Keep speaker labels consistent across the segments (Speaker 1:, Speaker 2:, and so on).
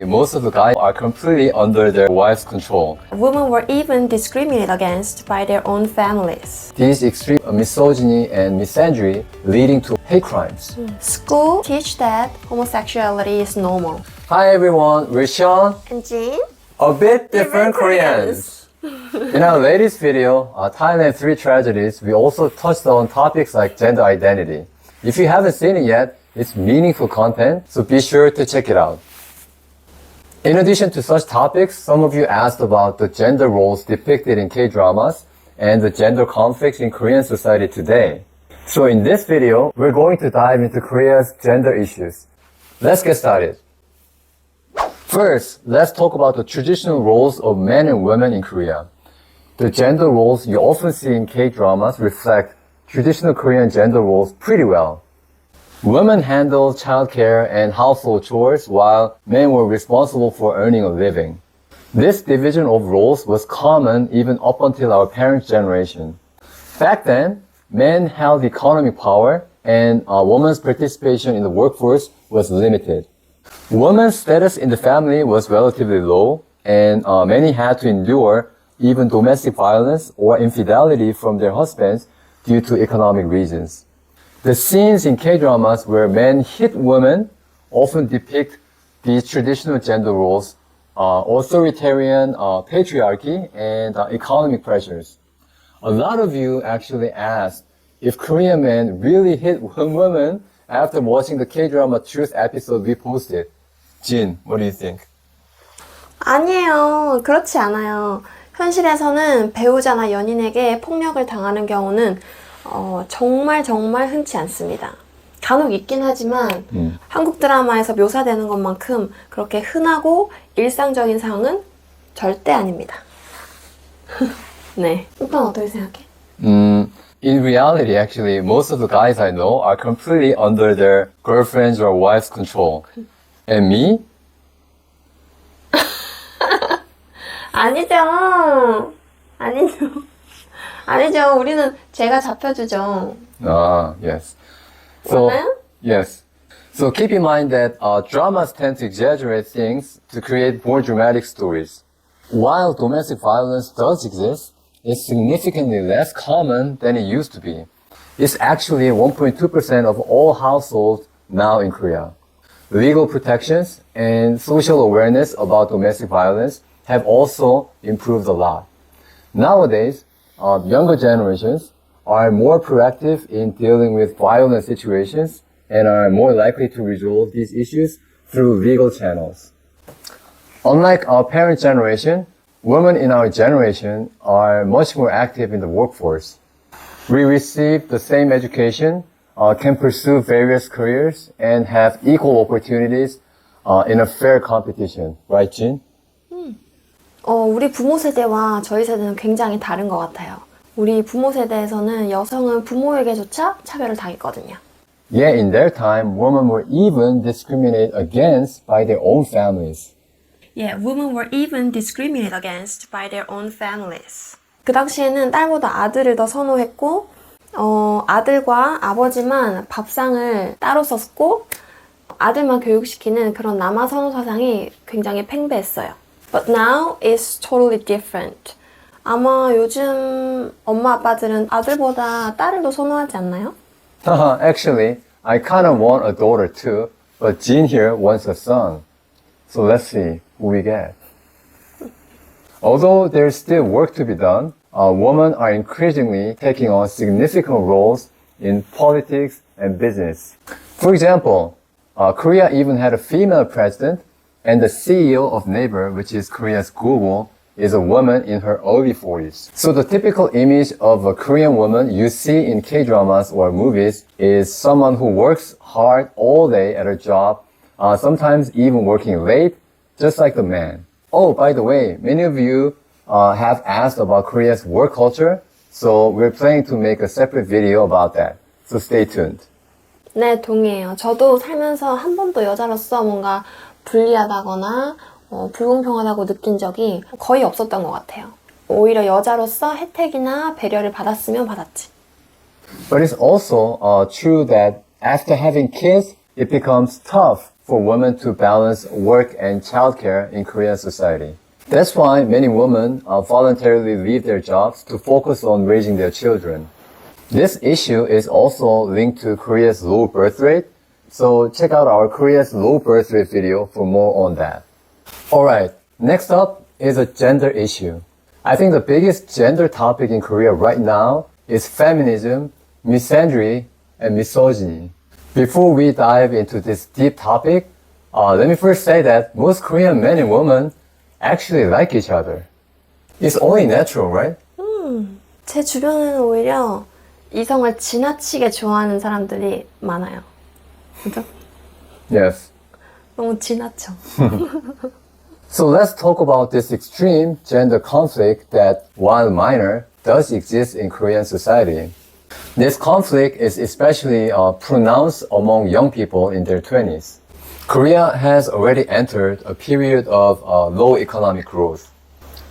Speaker 1: Most of the guys are completely under their wife's control.
Speaker 2: Women were even discriminated against by their own families.
Speaker 1: These extreme misogyny and misandry leading to hate crimes.
Speaker 2: School teach that homosexuality is normal.
Speaker 1: Hi everyone, we're Sean.
Speaker 2: And Jin?
Speaker 1: A bit different Koreans. In our latest video, Thailand 3 Tragedies, we also touched on topics like gender identity. If you haven't seen it yet, it's meaningful content, so be sure to check it out. In addition to such topics, some of you asked about the gender roles depicted in K-dramas and the gender conflicts in Korean society today. So in this video, we're going to dive into Korea's gender issues. Let's get started. First, let's talk about the traditional roles of men and women in Korea. The gender roles you often see in K-dramas reflect traditional Korean gender roles pretty well. Women handled childcare and household chores while men were responsible for earning a living. This division of roles was common even up until our parents' generation. Back then, men held economic power and a woman's participation in the workforce was limited. Women's status in the family was relatively low and many had to endure even domestic violence or infidelity from their husbands due to economic reasons. The scenes in K-dramas where men hit women often depict these traditional gender roles, authoritarian patriarchy, and economic pressures. A lot of you actually asked if Korean men really hit women after watching the K-drama Truth episode we posted. Jin, what do you think?
Speaker 2: 아니에요. 그렇지 않아요. 현실에서는 배우자나 연인에게 폭력을 당하는 경우는 정말 흔치 않습니다. 간혹 있긴 하지만 한국 드라마에서 묘사되는 것만큼 그렇게 흔하고 일상적인 상황은 절대 아닙니다. 네. 오빠는 어떻게 생각해?
Speaker 1: In reality, actually, most of the guys I know are completely under their girlfriend's or wife's control. And me?
Speaker 2: 아니죠. 아니죠. 우리는 제가 잡혀주죠.
Speaker 1: Yes. So,
Speaker 2: 맞나요?
Speaker 1: yes. So keep in mind that dramas tend to exaggerate things to create more dramatic stories. While domestic violence does exist, it's significantly less common than it used to be. It's actually 1.2% of all households now in Korea. Legal protections and social awareness about domestic violence have also improved a lot. Nowadays, younger generations are more proactive in dealing with violent situations and are more likely to resolve these issues through legal channels. Unlike our parent generation, women in our generation are much more active in the workforce. We receive the same education, can pursue various careers, and have equal opportunities in a fair competition. Right, Jin?
Speaker 2: 우리 부모 세대와 저희 세대는 굉장히 다른 것 같아요. 우리 부모 세대에서는 여성은 부모에게조차 차별을 당했거든요.
Speaker 1: Yeah, in their time, women were even discriminated against by their own families.
Speaker 2: Yeah, women were even discriminated against by their own families. 그 당시에는 딸보다 아들을 더 선호했고, 아들과 아버지만 밥상을 따로 썼고, 아들만 교육시키는 그런 남아 선호 사상이 굉장히 팽배했어요. But now it's totally different. 아마 요즘 엄마 아빠들은 아들보다 딸을 더 선호하지 않나요?
Speaker 1: Actually, I kind of want a daughter too, but Jin here wants a son. So let's see who we get. Although there's still work to be done, women are increasingly taking on significant roles in politics and business. For example, Korea even had a female president, and the CEO of Naver, which is Korea's Google, is a woman in her early 40s. So the typical image of a Korean woman you see in K-dramas or movies is someone who works hard all day at her job, sometimes even working late, just like the man. Oh, by the way, many of you have asked about Korea's work culture, so we're planning to make a separate video about that. So stay tuned.
Speaker 2: 네, 동의해요. 저도 살면서 한 번도 여자로서 뭔가 불리하다거나 불공평하다고 느낀 적이 거의 없었던 것 같아요. 오히려 여자로서 혜택이나 배려를 받았으면 받았지.
Speaker 1: But it's also true that after having kids, it becomes tough for women to balance work and childcare in Korean society. That's why many women voluntarily leave their jobs to focus on raising their children. This issue is also linked to Korea's low birth rate, so check out our Korea's low birth rate video for more on that. Alright, next up is a gender issue. I think the biggest gender topic in Korea right now is feminism, misandry, and misogyny. Before we dive into this deep topic, let me first say that most Korean men and women actually like each other. It's only natural, right?
Speaker 2: 제 주변에는 오히려 이성을 지나치게 좋아하는 사람들이 많아요. 그죠?
Speaker 1: Yes.
Speaker 2: 너무 지나쳐.
Speaker 1: So let's talk about this extreme gender conflict that, while minor, does exist in Korean society. This conflict is especially pronounced among young people in their 20s. Korea has already entered a period of low economic growth.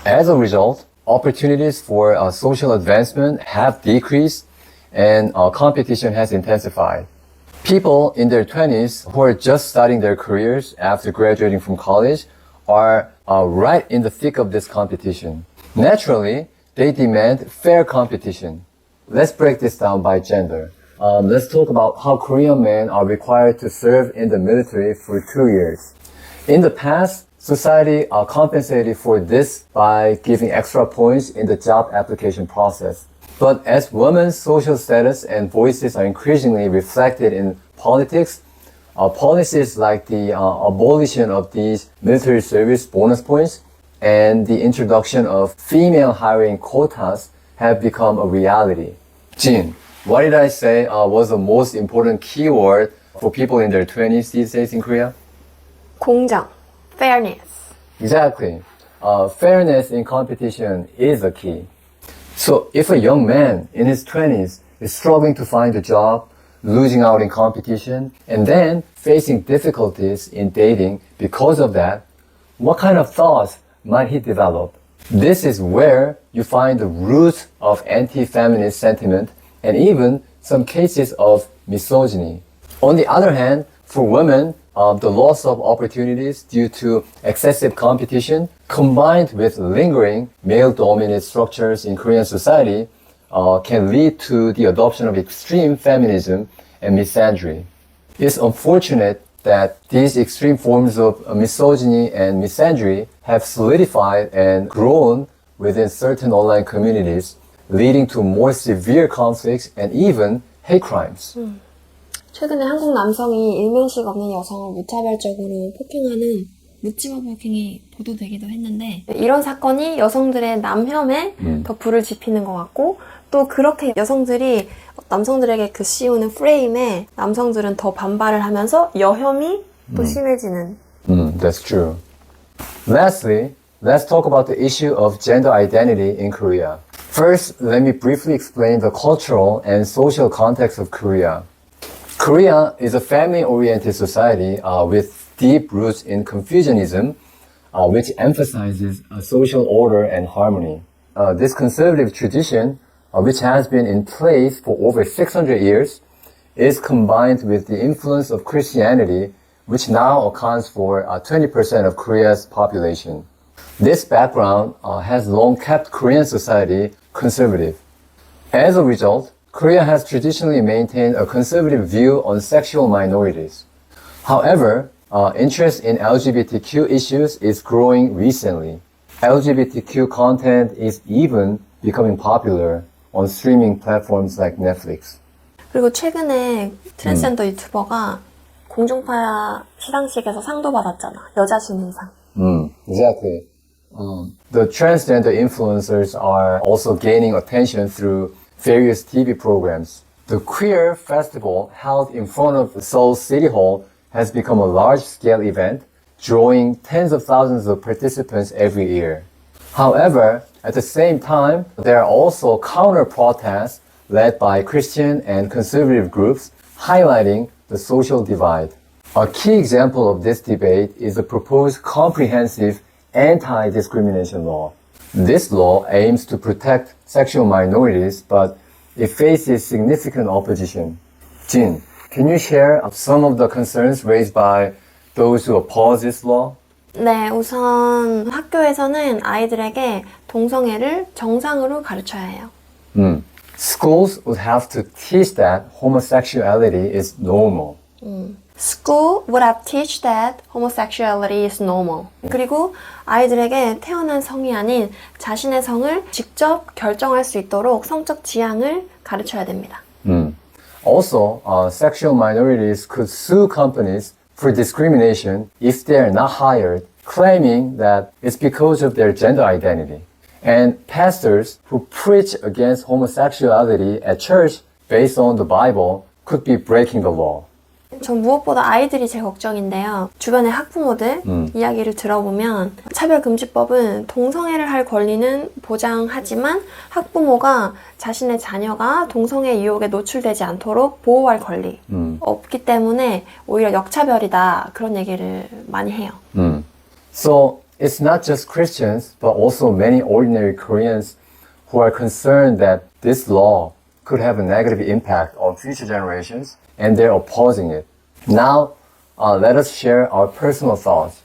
Speaker 1: As a result, opportunities for social advancement have decreased and competition has intensified. People in their 20s who are just starting their careers after graduating from college are right in the thick of this competition. Naturally, they demand fair competition. Let's break this down by gender. Let's talk about how Korean men are required to serve in the military for 2 years. In the past, society compensated for this by giving extra points in the job application process. But as women's social status and voices are increasingly reflected in politics, policies like the abolition of these military service bonus points and the introduction of female hiring quotas have become a reality. Jin, what did I say was the most important keyword for people in their 20s these days in Korea?
Speaker 2: 공정, fairness.
Speaker 1: Exactly. Fairness in competition is a key. So if a young man in his 20s is struggling to find a job, losing out in competition, and then facing difficulties in dating because of that, what kind of thoughts might he develop? This is where you find the roots of anti-feminist sentiment and even some cases of misogyny. On the other hand, for women, the loss of opportunities due to excessive competition combined with lingering male-dominated structures in Korean society can lead to the adoption of extreme feminism and misandry. It's unfortunate that these extreme forms of misogyny and misandry have solidified and grown within certain online communities, leading to more severe conflicts and even hate crimes.
Speaker 2: 최근에 한국 남성이 일면식 없는 여성을 무차별적으로 폭행하는 묻지마 폭행이 보도되기도 했는데 이런 사건이 여성들의 남혐에 더 불을 지피는 것 같고 또 그렇게 여성들이 남성들에게 그 씌우는 프레임에 남성들은 더 반발을 하면서 여혐이 또 심해지는.
Speaker 1: That's true. Lastly, let's talk about the issue of gender identity in Korea. First, let me briefly explain the cultural and social context of Korea. Korea is a family-oriented society with deep roots in Confucianism, which emphasizes social order and harmony. This conservative tradition, which has been in place for over 600 years, is combined with the influence of Christianity, which now accounts for 20% of Korea's population. This background has long kept Korean society conservative. As a result, Korea has traditionally maintained a conservative view on sexual minorities. However, interest in LGBTQ issues is growing recently. LGBTQ content is even becoming popular on streaming platforms like Netflix.
Speaker 2: 그리고 최근에 트랜스젠더 유튜버가 공중파 시상식에서 상도 받았잖아. 여자 신인상.
Speaker 1: Exactly. The transgender influencers are also gaining attention through various TV programs. The Queer Festival held in front of Seoul City Hall has become a large-scale event, drawing tens of thousands of participants every year. However, at the same time, there are also counter-protests led by Christian and conservative groups, highlighting the social divide. A key example of this debate is the proposed comprehensive anti-discrimination law. This law aims to protect sexual minorities, but it faces significant opposition. Jin, can you share some of the concerns raised by those who oppose this law?
Speaker 2: 네, 우선 학교에서는 아이들에게 동성애를 정상으로 가르쳐야 해요.
Speaker 1: Schools would have to teach that homosexuality is normal.
Speaker 2: School would have teach that homosexuality is normal. 그리고 아이들에게 태어난 성이 아닌 자신의 성을 직접 결정할 수 있도록 성적 지향을 가르쳐야 됩니다.
Speaker 1: Also, sexual minorities could sue companies for discrimination if they are not hired, claiming that it's because of their gender identity. And pastors who preach against homosexuality at church based on the Bible could be breaking the law.
Speaker 2: 전 무엇보다 아이들이 제일 걱정인데요. 주변의 학부모들 이야기를 들어보면 차별금지법은 동성애를 할 권리는 보장하지만 학부모가 자신의 자녀가 동성애 유혹에 노출되지 않도록 보호할 권리 없기 때문에 오히려 역차별이다 그런 얘기를 많이 해요.
Speaker 1: So it's not just Christians, but also many ordinary Koreans who are concerned that this law could have a negative impact on future generations, and they're opposing it. Now, let us share our personal thoughts.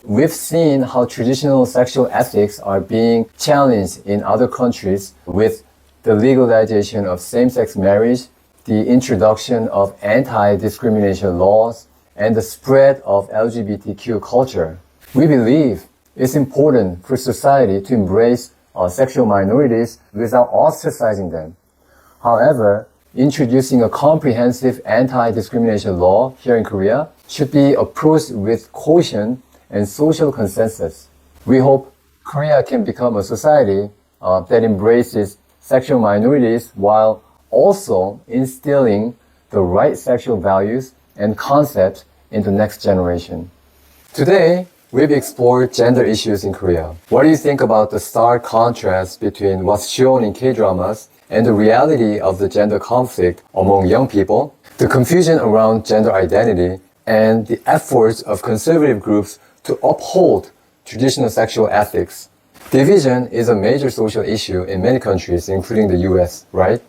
Speaker 1: We've seen how traditional sexual ethics are being challenged in other countries with the legalization of same-sex marriage, the introduction of anti-discrimination laws, and the spread of LGBTQ culture. We believe it's important for society to embrace sexual minorities without ostracizing them. However, introducing a comprehensive anti-discrimination law here in Korea should be approached with caution and social consensus. We hope Korea can become a society that embraces sexual minorities while also instilling the right sexual values and concepts in the next generation. Today, we've explored gender issues in Korea. What do you think about the stark contrast between what's shown in K-dramas and the reality of the gender conflict among young people, the confusion around gender identity, and the efforts of conservative groups to uphold traditional sexual ethics? Division is a major social issue in many countries, including the US, right?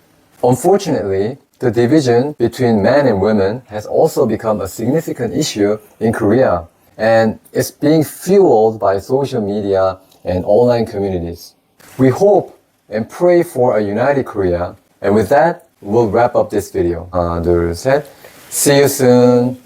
Speaker 1: Unfortunately, the division between men and women has also become a significant issue in Korea, and it's being fueled by social media and online communities. We hope and pray for a united Korea. And with that, we'll wrap up this video. 하나, 둘, 셋. See you soon.